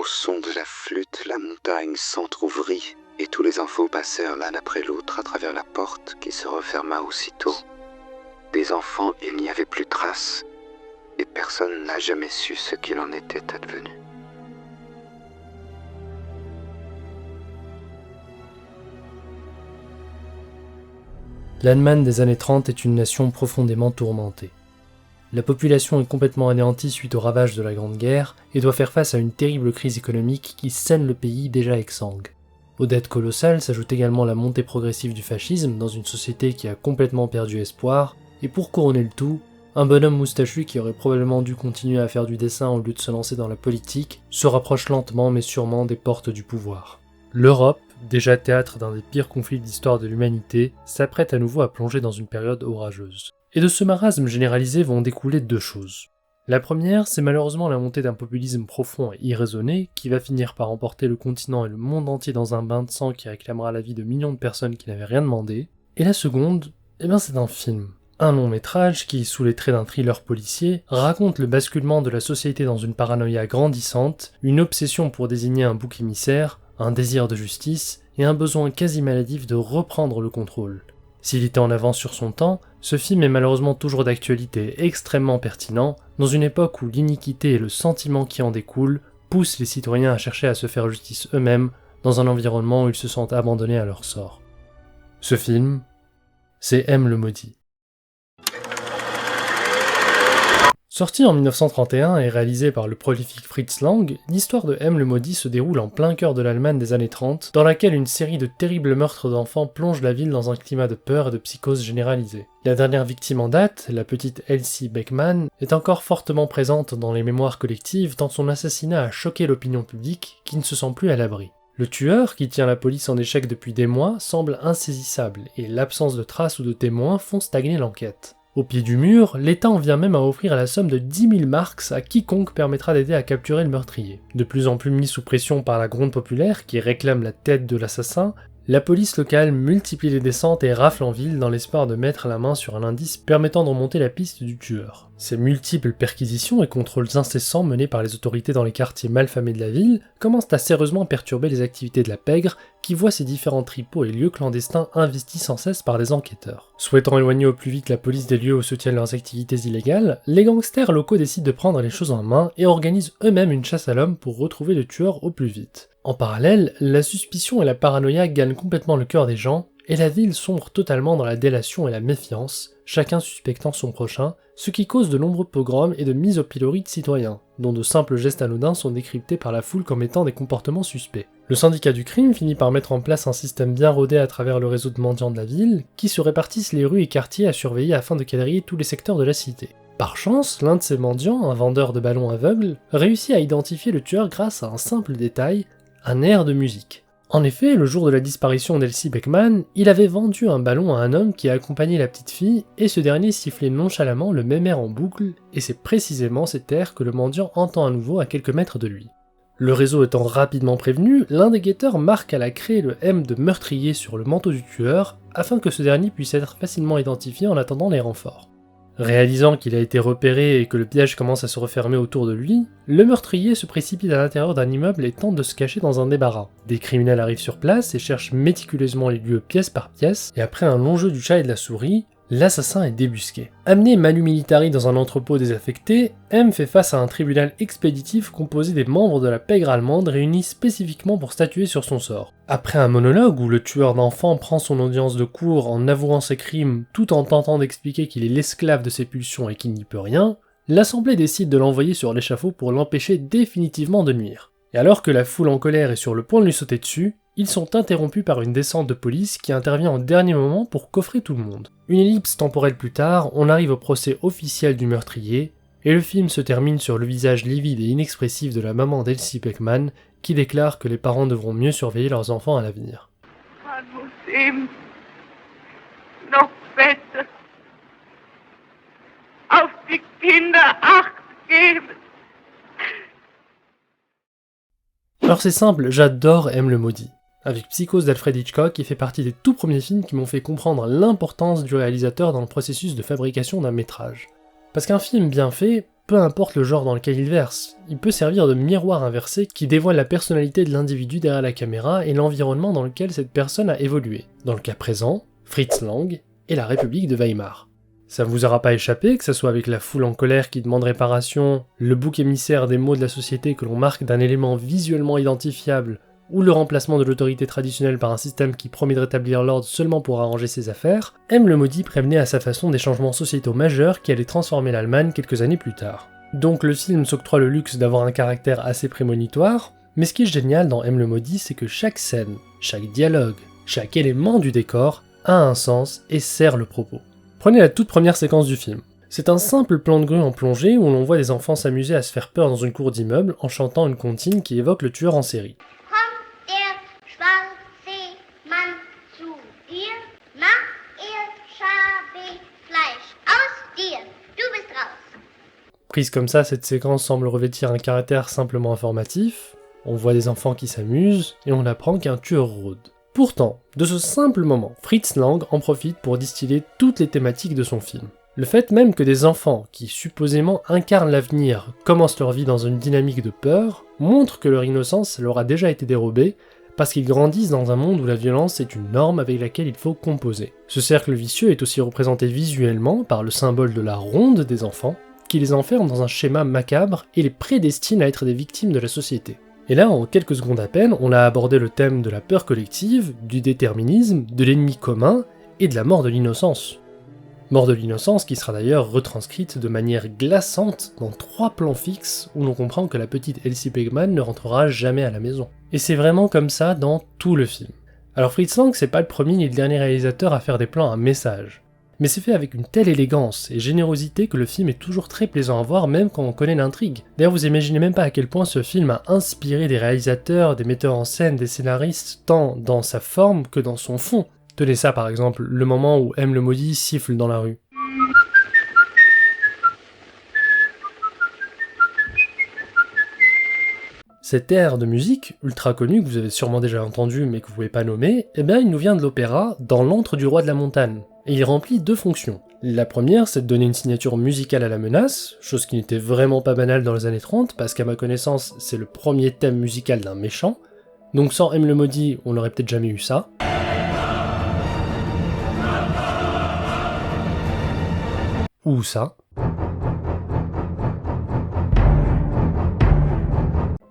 Au son de la flûte, la montagne s'entr'ouvrit, et tous les enfants passèrent l'un après l'autre à travers la porte qui se referma aussitôt. Des enfants, il n'y avait plus trace, et personne n'a jamais su ce qu'il en était advenu. L'Allemagne des années 30 est une nation profondément tourmentée. La population est complètement anéantie suite aux ravages de la Grande Guerre et doit faire face à une terrible crise économique qui scène le pays déjà exsangue. Aux dettes colossales s'ajoute également la montée progressive du fascisme dans une société qui a complètement perdu espoir, et pour couronner le tout, un bonhomme moustachu qui aurait probablement dû continuer à faire du dessin au lieu de se lancer dans la politique, se rapproche lentement mais sûrement des portes du pouvoir. L'Europe, déjà théâtre d'un des pires conflits de l'histoire de l'humanité, s'apprête à nouveau à plonger dans une période orageuse. Et de ce marasme généralisé vont découler deux choses. La première, c'est malheureusement la montée d'un populisme profond et irraisonné qui va finir par emporter le continent et le monde entier dans un bain de sang qui réclamera la vie de millions de personnes qui n'avaient rien demandé. Et la seconde, c'est un film. Un long métrage qui, sous les traits d'un thriller policier, raconte le basculement de la société dans une paranoïa grandissante, une obsession pour désigner un bouc émissaire, un désir de justice et un besoin quasi maladif de reprendre le contrôle. S'il était en avance sur son temps, ce film est malheureusement toujours d'actualité et extrêmement pertinent, dans une époque où l'iniquité et le sentiment qui en découle poussent les citoyens à chercher à se faire justice eux-mêmes dans un environnement où ils se sentent abandonnés à leur sort. Ce film, c'est M le Maudit. Sorti en 1931 et réalisé par le prolifique Fritz Lang, l'histoire de M le Maudit se déroule en plein cœur de l'Allemagne des années 30, dans laquelle une série de terribles meurtres d'enfants plonge la ville dans un climat de peur et de psychose généralisée. La dernière victime en date, la petite Elsie Beckmann, est encore fortement présente dans les mémoires collectives tant son assassinat a choqué l'opinion publique qui ne se sent plus à l'abri. Le tueur, qui tient la police en échec depuis des mois, semble insaisissable et l'absence de traces ou de témoins font stagner l'enquête. Au pied du mur, l'État en vient même à offrir la somme de 10 000 marks à quiconque permettra d'aider à capturer le meurtrier. De plus en plus mis sous pression par la gronde populaire qui réclame la tête de l'assassin, la police locale multiplie les descentes et rafle en ville dans l'espoir de mettre la main sur un indice permettant de remonter la piste du tueur. Ces multiples perquisitions et contrôles incessants menés par les autorités dans les quartiers malfamés de la ville commencent à sérieusement perturber les activités de la pègre qui voit ces différents tripots et lieux clandestins investis sans cesse par des enquêteurs. Souhaitant éloigner au plus vite la police des lieux où se tiennent leurs activités illégales, les gangsters locaux décident de prendre les choses en main et organisent eux-mêmes une chasse à l'homme pour retrouver le tueur au plus vite. En parallèle, la suspicion et la paranoïa gagnent complètement le cœur des gens, et la ville sombre totalement dans la délation et la méfiance, chacun suspectant son prochain, ce qui cause de nombreux pogroms et de mises au pilori de citoyens, dont de simples gestes anodins sont décryptés par la foule comme étant des comportements suspects. Le syndicat du crime finit par mettre en place un système bien rodé à travers le réseau de mendiants de la ville, qui se répartissent les rues et quartiers à surveiller afin de quadriller tous les secteurs de la cité. Par chance, l'un de ces mendiants, un vendeur de ballons aveugle, réussit à identifier le tueur grâce à un simple détail, un air de musique. En effet, le jour de la disparition d'Elsie Beckmann, il avait vendu un ballon à un homme qui a accompagné la petite fille, et ce dernier sifflait nonchalamment le même air en boucle, et c'est précisément cet air que le mendiant entend à nouveau à quelques mètres de lui. Le réseau étant rapidement prévenu, l'un des guetteurs marque à la craie le M de meurtrier sur le manteau du tueur, afin que ce dernier puisse être facilement identifié en attendant les renforts. Réalisant qu'il a été repéré et que le piège commence à se refermer autour de lui, le meurtrier se précipite à l'intérieur d'un immeuble et tente de se cacher dans un débarras. Des criminels arrivent sur place et cherchent méticuleusement les lieux pièce par pièce, et après un long jeu du chat et de la souris, l'assassin est débusqué. Amené manu militari dans un entrepôt désaffecté, M fait face à un tribunal expéditif composé des membres de la pègre allemande réunis spécifiquement pour statuer sur son sort. Après un monologue où le tueur d'enfants prend son audience de cour en avouant ses crimes tout en tentant d'expliquer qu'il est l'esclave de ses pulsions et qu'il n'y peut rien, l'assemblée décide de l'envoyer sur l'échafaud pour l'empêcher définitivement de nuire. Et alors que la foule en colère est sur le point de lui sauter dessus, ils sont interrompus par une descente de police qui intervient au dernier moment pour coffrer tout le monde. Une ellipse temporelle plus tard, on arrive au procès officiel du meurtrier, et le film se termine sur le visage livide et inexpressif de la maman d'Elsie Beckmann, qui déclare que les parents devront mieux surveiller leurs enfants à l'avenir. Man muss eben noch besser auf die Kinder Acht geben. Alors c'est simple, j'adore M le Maudit. Avec Psychose d'Alfred Hitchcock, qui fait partie des tout premiers films qui m'ont fait comprendre l'importance du réalisateur dans le processus de fabrication d'un métrage. Parce qu'un film bien fait peu importe le genre dans lequel il verse. Il peut servir de miroir inversé qui dévoile la personnalité de l'individu derrière la caméra et l'environnement dans lequel cette personne a évolué. Dans le cas présent, Fritz Lang et la République de Weimar. Ça ne vous aura pas échappé, que ce soit avec la foule en colère qui demande réparation, le bouc émissaire des maux de la société que l'on marque d'un élément visuellement identifiable, ou le remplacement de l'autorité traditionnelle par un système qui promet de rétablir l'ordre seulement pour arranger ses affaires, M. le Maudit prévenait à sa façon des changements sociétaux majeurs qui allaient transformer l'Allemagne quelques années plus tard. Donc le film s'octroie le luxe d'avoir un caractère assez prémonitoire, mais ce qui est génial dans M. le Maudit, c'est que chaque scène, chaque dialogue, chaque élément du décor a un sens et sert le propos. Prenez la toute première séquence du film. C'est un simple plan de grue en plongée où l'on voit des enfants s'amuser à se faire peur dans une cour d'immeuble en chantant une comptine qui évoque le tueur en série. Prise comme ça, cette séquence semble revêtir un caractère simplement informatif, on voit des enfants qui s'amusent, et on apprend qu'un tueur rôde. Pourtant, de ce simple moment, Fritz Lang en profite pour distiller toutes les thématiques de son film. Le fait même que des enfants qui supposément incarnent l'avenir commencent leur vie dans une dynamique de peur, montre que leur innocence leur a déjà été dérobée, parce qu'ils grandissent dans un monde où la violence est une norme avec laquelle il faut composer. Ce cercle vicieux est aussi représenté visuellement par le symbole de la ronde des enfants, qui les enferme dans un schéma macabre et les prédestine à être des victimes de la société. Et là, en quelques secondes à peine, on a abordé le thème de la peur collective, du déterminisme, de l'ennemi commun et de la mort de l'innocence. Mort de l'innocence qui sera d'ailleurs retranscrite de manière glaçante dans 3 plans fixes où l'on comprend que la petite Elsie Pegman ne rentrera jamais à la maison. Et c'est vraiment comme ça dans tout le film. Alors Fritz Lang, c'est pas le premier ni le dernier réalisateur à faire des plans à message. Mais c'est fait avec une telle élégance et générosité que le film est toujours très plaisant à voir même quand on connaît l'intrigue. D'ailleurs vous imaginez même pas à quel point ce film a inspiré des réalisateurs, des metteurs en scène, des scénaristes, tant dans sa forme que dans son fond. Tenez ça par exemple, le moment où M. le Maudit siffle dans la rue. Cet air de musique, ultra connu, que vous avez sûrement déjà entendu mais que vous pouvez pas nommer, eh bien il nous vient de l'opéra Dans l'antre du roi de la montagne. Et il remplit 2 fonctions. La première, c'est de donner une signature musicale à la menace, chose qui n'était vraiment pas banale dans les années 30, parce qu'à ma connaissance, c'est le premier thème musical d'un méchant. Donc sans M. le Maudit, on n'aurait peut-être jamais eu ça. Ou ça.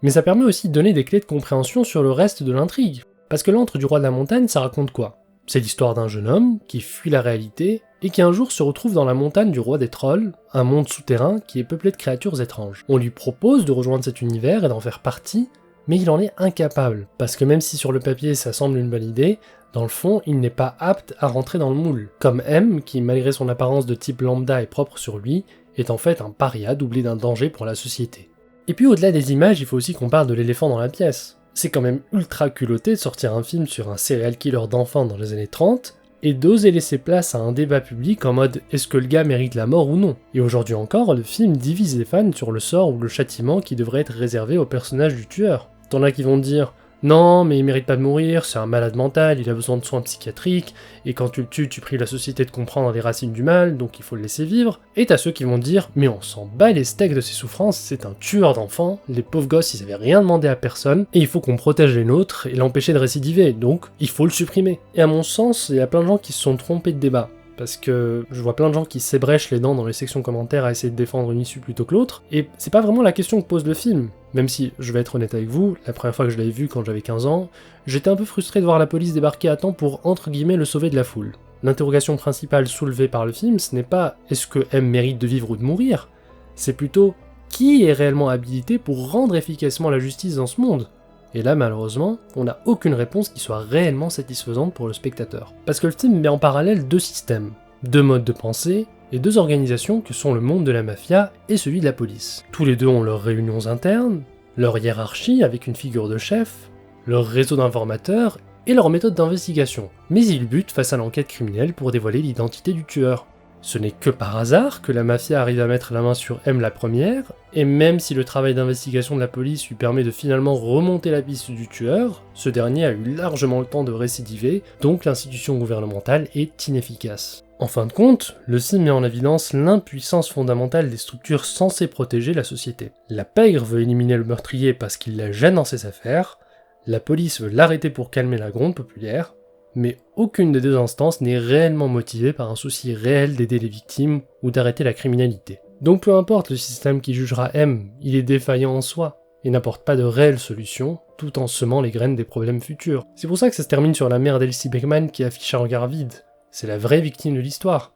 Mais ça permet aussi de donner des clés de compréhension sur le reste de l'intrigue. Parce que l'antre du roi de la montagne, ça raconte quoi ? C'est l'histoire d'un jeune homme qui fuit la réalité et qui un jour se retrouve dans la montagne du roi des trolls, un monde souterrain qui est peuplé de créatures étranges. On lui propose de rejoindre cet univers et d'en faire partie, mais il en est incapable, parce que même si sur le papier ça semble une bonne idée, dans le fond il n'est pas apte à rentrer dans le moule. Comme M, qui malgré son apparence de type lambda et propre sur lui, est en fait un paria doublé d'un danger pour la société. Et puis au-delà des images, il faut aussi qu'on parle de l'éléphant dans la pièce. C'est quand même ultra culotté de sortir un film sur un serial killer d'enfants dans les années 30, et d'oser laisser place à un débat public en mode est-ce que le gars mérite la mort ou non. Et aujourd'hui encore, le film divise les fans sur le sort ou le châtiment qui devrait être réservé au personnage du tueur. T'en as qui vont te dire non mais il mérite pas de mourir, c'est un malade mental, il a besoin de soins psychiatriques, et quand tu le tues, tu pries la société de comprendre les racines du mal, donc il faut le laisser vivre. Et t'as ceux qui vont te dire mais on s'en bat les steaks de ses souffrances, c'est un tueur d'enfants, les pauvres gosses ils avaient rien demandé à personne, et il faut qu'on protège les nôtres et l'empêcher de récidiver, donc il faut le supprimer. Et à mon sens, il y a plein de gens qui se sont trompés de débat. Parce que je vois plein de gens qui s'ébrèchent les dents dans les sections commentaires à essayer de défendre une issue plutôt que l'autre, et c'est pas vraiment la question que pose le film. Même si, je vais être honnête avec vous, la première fois que je l'avais vu quand j'avais 15 ans, j'étais un peu frustré de voir la police débarquer à temps pour entre guillemets le sauver de la foule. L'interrogation principale soulevée par le film, ce n'est pas est-ce que M mérite de vivre ou de mourir, c'est plutôt qui est réellement habilité pour rendre efficacement la justice dans ce monde. Et là, malheureusement, on n'a aucune réponse qui soit réellement satisfaisante pour le spectateur. Parce que le film met en parallèle 2 systèmes, 2 modes de pensée, et 2 organisations que sont le monde de la mafia et celui de la police. Tous les 2 ont leurs réunions internes, leur hiérarchie avec une figure de chef, leur réseau d'informateurs et leur méthode d'investigation. Mais ils butent face à l'enquête criminelle pour dévoiler l'identité du tueur. Ce n'est que par hasard que la mafia arrive à mettre la main sur M la première, et même si le travail d'investigation de la police lui permet de finalement remonter la piste du tueur, ce dernier a eu largement le temps de récidiver, donc l'institution gouvernementale est inefficace. En fin de compte, le film met en évidence l'impuissance fondamentale des structures censées protéger la société. La pègre veut éliminer le meurtrier parce qu'il la gêne dans ses affaires, la police veut l'arrêter pour calmer la gronde populaire, mais aucune des deux instances n'est réellement motivée par un souci réel d'aider les victimes ou d'arrêter la criminalité. Donc peu importe le système qui jugera M, il est défaillant en soi, et n'apporte pas de réelle solution, tout en semant les graines des problèmes futurs. C'est pour ça que ça se termine sur la mère d'Elsie Beckman qui affiche un regard vide. C'est la vraie victime de l'histoire.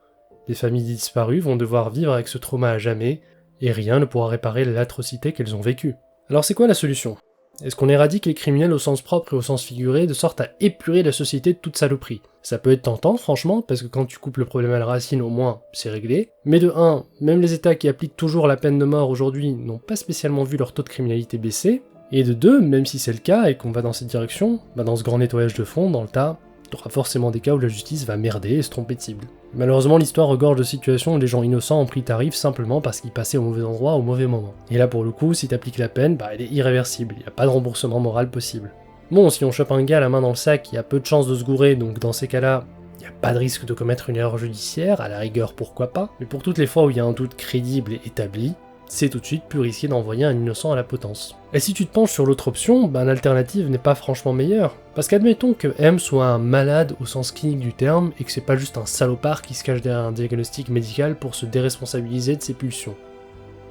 Les familles disparues vont devoir vivre avec ce trauma à jamais, et rien ne pourra réparer l'atrocité qu'elles ont vécue. Alors c'est quoi la solution ? Est-ce qu'on éradique les criminels au sens propre et au sens figuré, de sorte à épurer la société de toute saloperie ? Ça peut être tentant, franchement, parce que quand tu coupes le problème à la racine, au moins, c'est réglé. Mais de 1, même les États qui appliquent toujours la peine de mort aujourd'hui n'ont pas spécialement vu leur taux de criminalité baisser. Et de 2, même si c'est le cas et qu'on va dans cette direction, dans ce grand nettoyage de fond, dans le tas, t'auras forcément des cas où la justice va merder et se tromper de cible. Malheureusement, l'histoire regorge de situations où les gens innocents ont pris tarif simplement parce qu'ils passaient au mauvais endroit au mauvais moment. Et là, pour le coup, si t'appliques la peine, elle est irréversible, y a pas de remboursement moral possible. Bon, si on chope un gars la main dans le sac, il y a peu de chances de se gourer, donc dans ces cas-là, y a pas de risque de commettre une erreur judiciaire, à la rigueur pourquoi pas, mais pour toutes les fois où il y a un doute crédible et établi, c'est tout de suite plus risqué d'envoyer un innocent à la potence. Et si tu te penches sur l'autre option, l'alternative n'est pas franchement meilleure. Parce qu'admettons que M soit un malade au sens clinique du terme, et que c'est pas juste un salopard qui se cache derrière un diagnostic médical pour se déresponsabiliser de ses pulsions.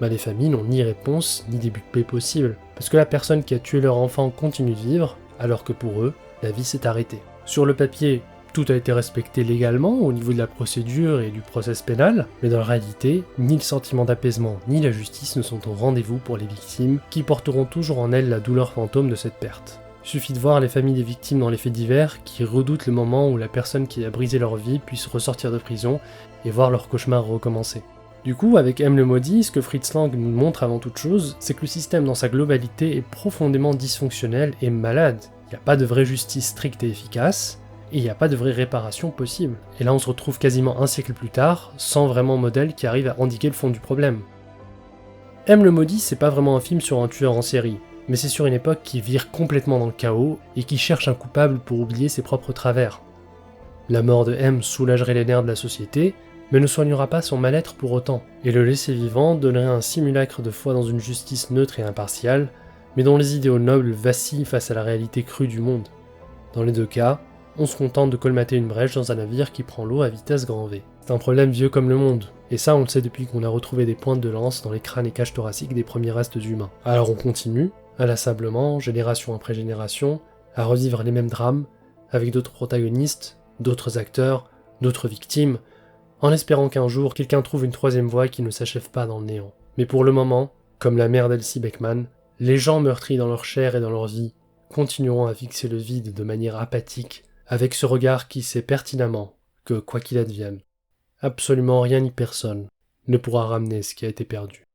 Les familles n'ont ni réponse, ni début de paix possible, parce que la personne qui a tué leur enfant continue de vivre, alors que pour eux, la vie s'est arrêtée. Sur le papier, tout a été respecté légalement au niveau de la procédure et du process pénal, mais dans la réalité, ni le sentiment d'apaisement ni la justice ne sont au rendez-vous pour les victimes, qui porteront toujours en elles la douleur fantôme de cette perte. Suffit de voir les familles des victimes dans les faits divers qui redoutent le moment où la personne qui a brisé leur vie puisse ressortir de prison et voir leur cauchemar recommencer. Du coup, avec M le maudit, ce que Fritz Lang nous montre avant toute chose, c'est que le système dans sa globalité est profondément dysfonctionnel et malade. Il n'y a pas de vraie justice stricte et efficace, et il n'y a pas de vraie réparation possible. Et là on se retrouve quasiment un siècle plus tard, sans vraiment modèle qui arrive à endiguer le fond du problème. M le maudit, c'est pas vraiment un film sur un tueur en série, mais c'est sur une époque qui vire complètement dans le chaos, et qui cherche un coupable pour oublier ses propres travers. La mort de M soulagerait les nerfs de la société, mais ne soignera pas son mal-être pour autant, et le laisser vivant donnerait un simulacre de foi dans une justice neutre et impartiale, mais dont les idéaux nobles vacillent face à la réalité crue du monde. Dans les deux cas, on se contente de colmater une brèche dans un navire qui prend l'eau à vitesse grand V. C'est un problème vieux comme le monde, et ça on le sait depuis qu'on a retrouvé des pointes de lance dans les crânes et cages thoraciques des premiers restes humains. Alors on continue, inlassablement, génération après génération, à revivre les mêmes drames, avec d'autres protagonistes, d'autres acteurs, d'autres victimes, en espérant qu'un jour quelqu'un trouve une troisième voie qui ne s'achève pas dans le néant. Mais pour le moment, comme la mère d'Elsie Beckman, les gens meurtris dans leur chair et dans leur vie continueront à fixer le vide de manière apathique, avec ce regard qui sait pertinemment que, quoi qu'il advienne, absolument rien ni personne ne pourra ramener ce qui a été perdu.